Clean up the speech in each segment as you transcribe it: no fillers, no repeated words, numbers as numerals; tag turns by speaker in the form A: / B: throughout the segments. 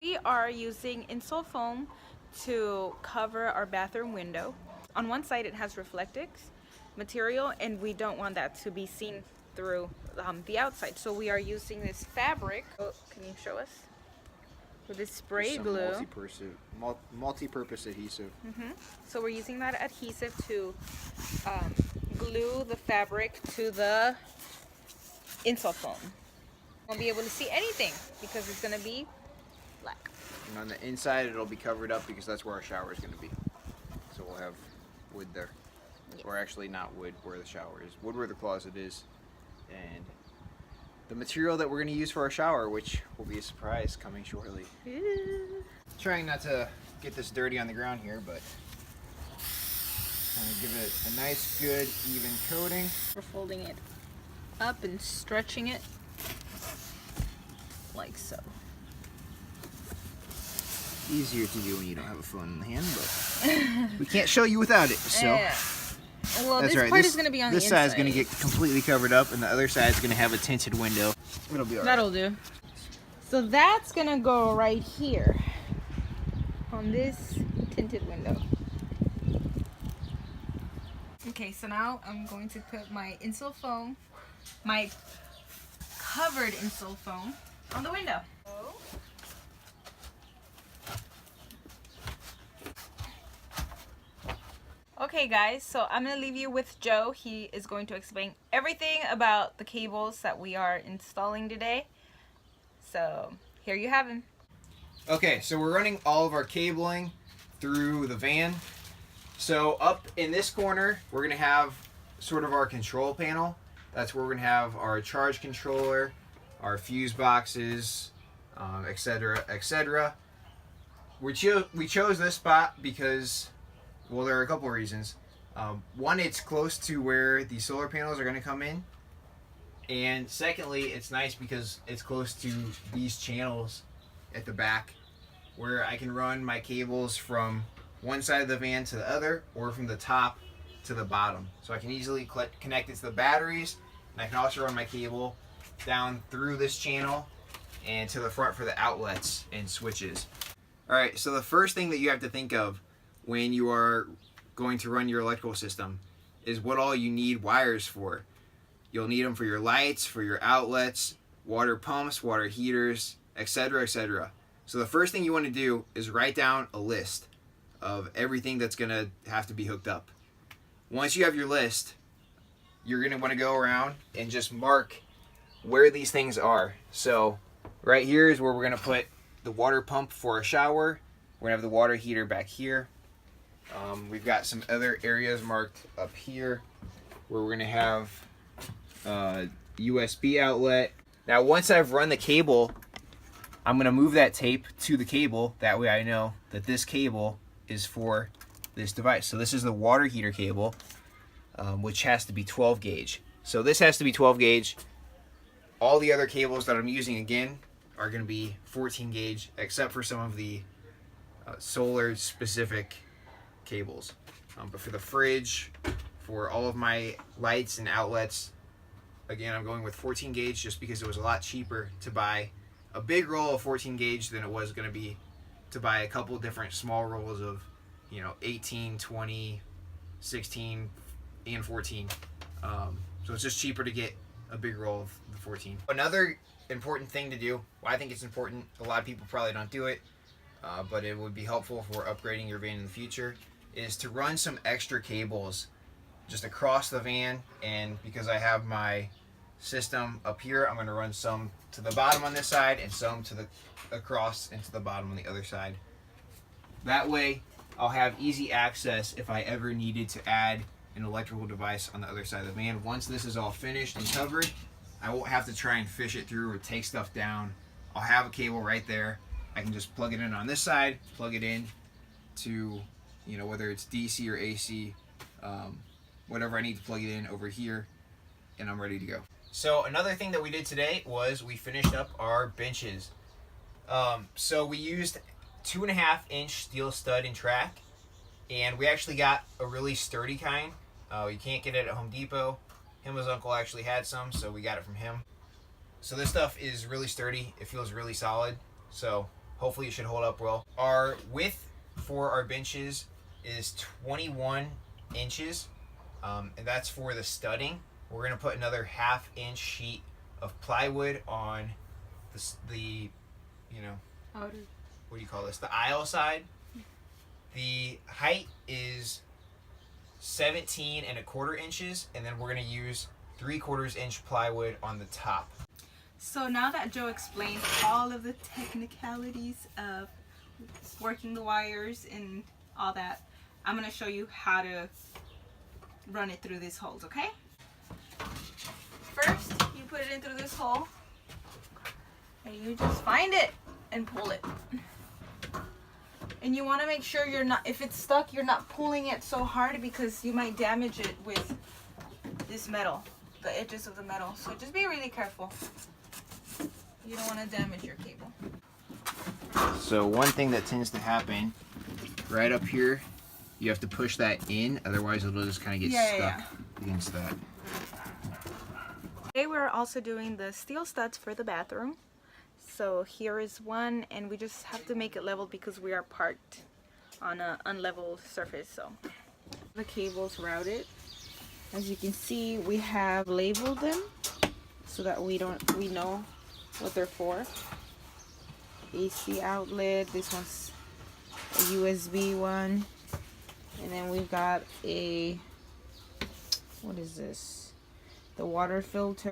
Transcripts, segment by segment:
A: We are using insole foam to cover our bathroom window. On one side it has reflectix material and we don't want that to be seen through the outside. So we are using this fabric. Oh, can you show us? With this spray glue.
B: Multi-purpose adhesive.
A: So we're using that adhesive to glue the fabric to the insole foam. Won't be able to see anything because it's going to be black.
B: And on the inside it'll be covered up because that's where our shower is going to be. So we'll have wood there.
A: Yes.
B: Or actually not wood where the shower is. Wood where the closet is. And the material that we're going to use for our shower, which will be a surprise coming shortly. Trying not to get this dirty on the ground here, but trying to give it a nice, good, even coating.
A: We're folding it up and stretching it like so.
B: Easier to do when you don't have a phone in the hand, but we can't show you without it. So
A: yeah. Well,
B: that's
A: this
B: right.
A: part is going to be on the inside.
B: This side is going to get completely covered up, and the other side is going to have a tinted window. It'll be all right.
A: That'll do. So that's going to go right here on this tinted window. Okay, so now I'm going to put my insole foam, my covered insole foam, on the window. Okay guys, so I'm going to leave you with Joe. He is going to explain everything about the cables that we are installing today. So here you have him.
B: Okay, so we're running all of our cabling through the van. So up in this corner, we're going to have sort of our control panel. That's where we're going to have our charge controller, our fuse boxes, etc., etc. We chose this spot because, well, there are a couple of reasons. One, it's close to where the solar panels are going to come in. And secondly, it's nice because it's close to these channels at the back where I can run my cables from one side of the van to the other or from the top to the bottom. So I can easily connect it to the batteries, and I can also run my cable down through this channel and to the front for the outlets and switches. Alright, so the first thing that you have to think of when you are going to run your electrical system is what all you need wires for. You'll need them for your lights, for your outlets, water pumps, water heaters, etc., etc. So the first thing you want to do is write down a list of everything that's going to have to be hooked up. Once you have your list, you're going to want to go around and just mark where these things are. So right here is where we're going to put the water pump for a shower. We're going to have the water heater back here. We've got some other areas marked up here where we're going to have USB outlet. Now once I've run the cable, I'm going to move that tape to the cable. That way I know that this cable is for this device. So this is the water heater cable, which has to be 12 gauge. So this has to be 12 gauge. All the other cables that I'm using again are going to be 14 gauge, except for some of the solar specific cables. But for the fridge, for all of my lights and outlets, again, I'm going with 14 gauge just because it was a lot cheaper to buy a big roll of 14 gauge than it was going to be to buy a couple different small rolls of, 18, 20, 16, and 14. So it's just cheaper to get a big roll of the 14. Another important thing to do, well, I think it's important, a lot of people probably don't do it, but it would be helpful for upgrading your van in the future, is to run some extra cables just across the van. And because I have my system up here, I'm going to run some to the bottom on this side and some to the across and to the bottom on the other side. That way I'll have easy access if I ever needed to add an electrical device on the other side of the van. Once this is all finished and covered, I won't have to try and fish it through or take stuff down. I'll have a cable right there. I can just plug it in on this side, plug it in to, whether it's DC or AC, whatever I need to plug it in over here, and I'm ready to go. So another thing that we did today was we finished up our benches. So we used 2.5-inch steel stud and track, and we actually got a really sturdy kind. You can't get it at Home Depot. His uncle actually had some, so we got it from him. So this stuff is really sturdy. It feels really solid. So hopefully it should hold up well. Our width for our benches is 21 inches, and that's for the studding. We're gonna put another 1/2 inch sheet of plywood on the you know, what do you call this? The aisle side. The height is 17 1/4 inches, and then we're gonna use 3/4 inch plywood on the top.
A: So now that Joe explained all of the technicalities of working the wires and all that, I'm gonna show you how to run it through these holes, okay? First, you put it in through this hole, and you just find it and pull it. And you want to make sure you're not, if it's stuck, you're not pulling it so hard because you might damage it with this metal, the edges of the metal. So just be really careful. You don't want to damage your cable.
B: So one thing that tends to happen right up here, you have to push that in, otherwise it'll just kind of get stuck against that.
A: Today we're also doing the steel studs for the bathroom. So here is one, and we just have to make it level because we are parked on an unlevel surface. So the cable's routed. As you can see, we have labeled them so that we know what they're for. AC outlet, this one's a USB one, and then we've got a, what is this? The water filter.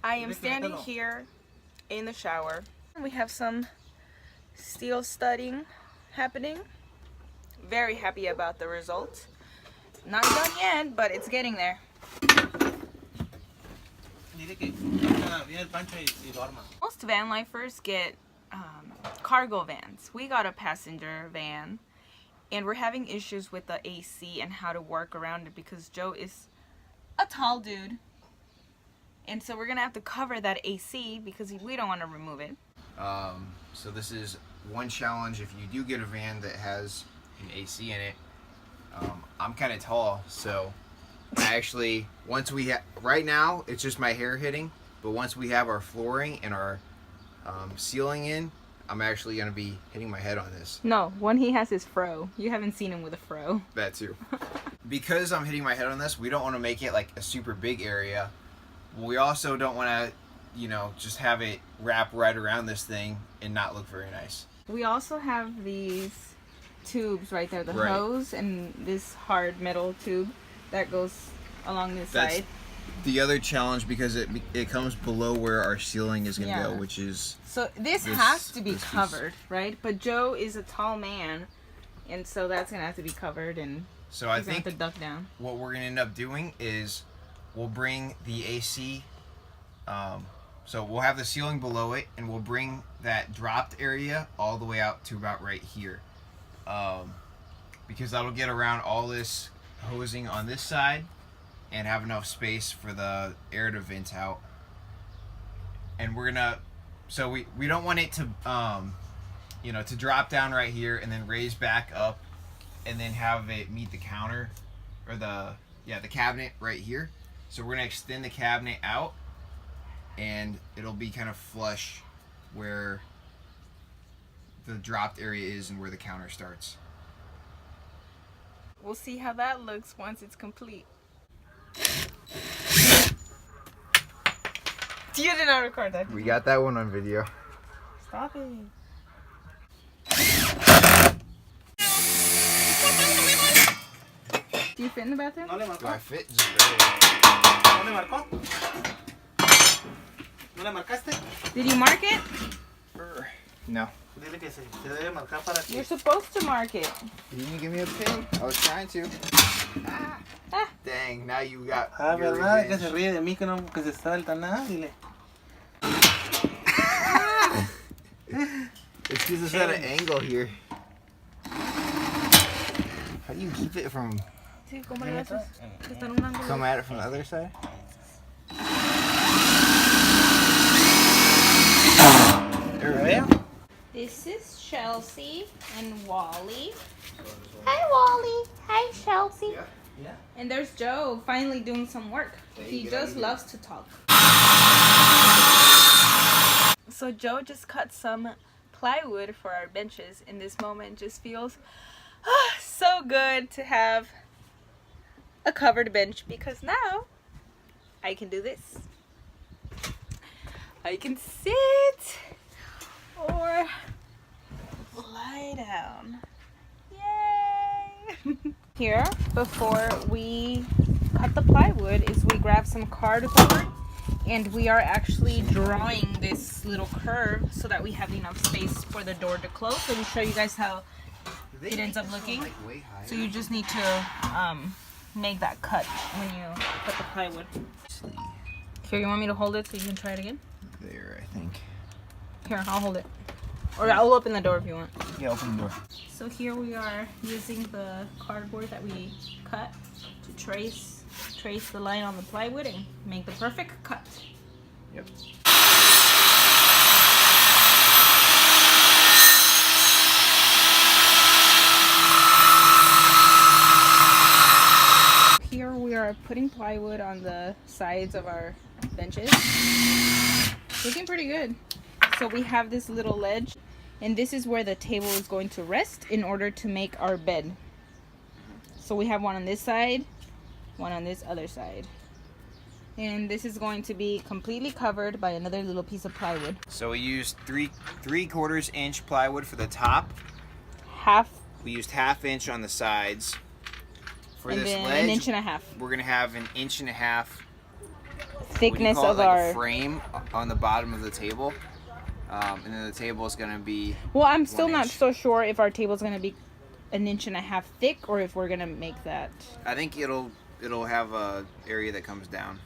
A: I am standing here in the shower. We have some steel studding happening. Very happy about the result. Not done yet, but it's getting there. Most van lifers get cargo vans. We got a passenger van, and we're having issues with the AC and how to work around it because Joe is a tall dude. And so we're gonna have to cover that AC because we don't want to remove it.
B: So this is one challenge if you do get a van that has an AC in it. I'm kind of tall, so I actually, once we have, right now it's just my hair hitting, but once we have our flooring and our ceiling in, I'm actually gonna be hitting my head on this.
A: No, when he has his fro. You haven't seen him with a fro.
B: That too. Because I'm hitting my head on this, we don't want to make it like a super big area. We also don't want to, you know, just have it wrap right around this thing and not look very nice.
A: We also have these tubes right there, the hose and this hard metal tube that goes along this side.
B: The other challenge because it comes below where our ceiling is going to go, which is...
A: So this has to be covered, right? But Joe is a tall man, and so that's going to have to be covered, and
B: so I
A: he's going
B: think
A: to have to duck down.
B: What we're going to end up doing is we'll bring the AC... so we'll have the ceiling below it, and we'll bring that dropped area all the way out to about right here. Because that'll get around all this hosing on this side and have enough space for the air to vent out. And we're gonna, so we don't want it to, you know, to drop down right here and then raise back up and then have it meet the counter or the cabinet right here. So we're gonna extend the cabinet out, and it'll be kind of flush where the dropped area is and where the counter starts.
A: We'll see how that looks once it's complete. You did not record that.
B: We got that one on video.
A: Stop it. Do you fit in the bathroom?
B: Do I fit?
C: ¿No le marcó? ¿No le marcaste?
A: Did you mark it?
B: No.
C: Dile que se debe marcar para que...
A: You're supposed to mark it.
B: You didn't give me a pin. I was trying to.
A: Ah.
B: Dang, now you got.
C: Ah,
B: your
C: ¿verdad? Que
B: revenge.
C: se ríe de mí, que no que se salta nada. Dile.
B: It's because it's at an angle here. How do you keep it from...
A: Sí, ¿cómo le haces? Está en un ángulo.
B: Come at it from the other side? There we go.
A: This is Chelsea and Wally. Hi, Wally. Hi, Chelsea.
B: Yeah.
C: Yeah.
A: And there's Joe finally doing some work. He just loves to talk. So Joe just cut some plywood for our benches. In this moment, just feels so good to have a covered bench because now I can do this. I can sit or lie down. Yay! Here, before we cut the plywood, is we grab some cardboard and we are actually drawing this little curve so that we have enough space for the door to close. So we show you guys how it ends up looking. So you just need to make that cut when you put the plywood. Here, you want me to hold it so you can try it again?
B: There, I think.
A: Here, I'll hold it. Or I'll open the door if you want.
B: Yeah, open the door.
A: So here we are using the cardboard that we cut to trace the line on the plywood and make the perfect cut.
B: Yep.
A: Here we are putting plywood on the sides of our benches. Looking pretty good. So we have this little ledge, and this is where the table is going to rest in order to make our bed. So we have one on this side, one on this other side. And this is going to be completely covered by another little piece of plywood.
B: So we used 3/4 inch plywood for the top. We used 1/2 inch on the sides. For
A: And
B: this
A: then
B: ledge,
A: 1.5 inches.
B: we're gonna have 1.5 inch
A: Thickness of
B: like
A: our
B: a frame on the bottom of the table, and then the table is gonna be.
A: Well, I'm still
B: 1
A: not
B: inch.
A: so sure if our table is going to be 1.5 inches thick or if we're going to make that.
B: I think it'll have a area that comes down.